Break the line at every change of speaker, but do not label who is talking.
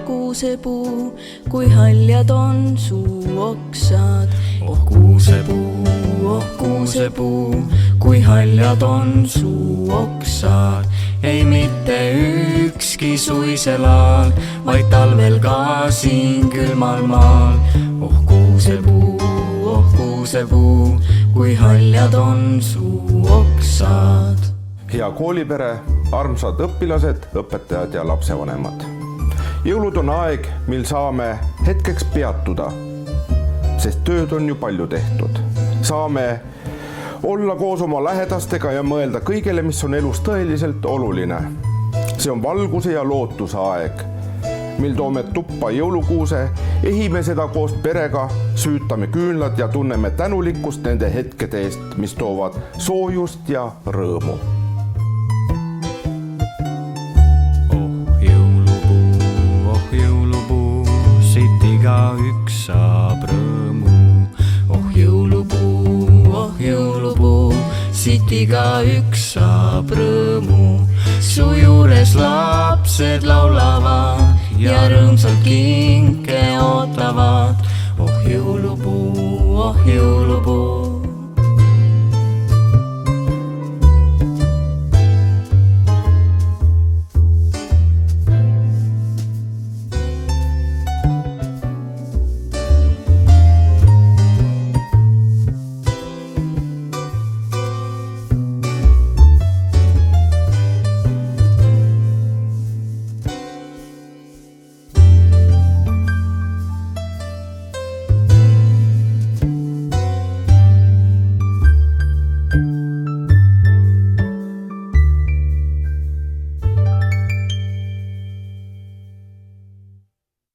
kuusepuu, kui haljad on su oksad. Oh kuusepuu, kui haljad on su oksad. Ei mitte ükski suiselaal, vaid talvel ka siin külmal maal. Oh kuusepuu, kui haljad on su oksad.
Hea koolipere, armsad õpilased, õpetajad ja lapsevanemad. Jõulud on aeg, mil saame hetkeks peatuda, sest tööd on ju palju tehtud. Saame olla koos oma lähedastega ja mõelda kõigele, mis on elus tõeliselt oluline. See on valguse ja lootuse aeg, mil toome tuppa jõulukuuse, ehime seda koos perega, süütame küünlad ja tunneme tänulikkust nende hetkede eest, mis toovad soojust ja rõõmu.
Igaüks saab rõõmu. Oh jõulupuu, siit igaüks saab rõõmu. Su juures lapsed laulavad ja rõõmsalt kinke ootavad. Oh jõulupuu,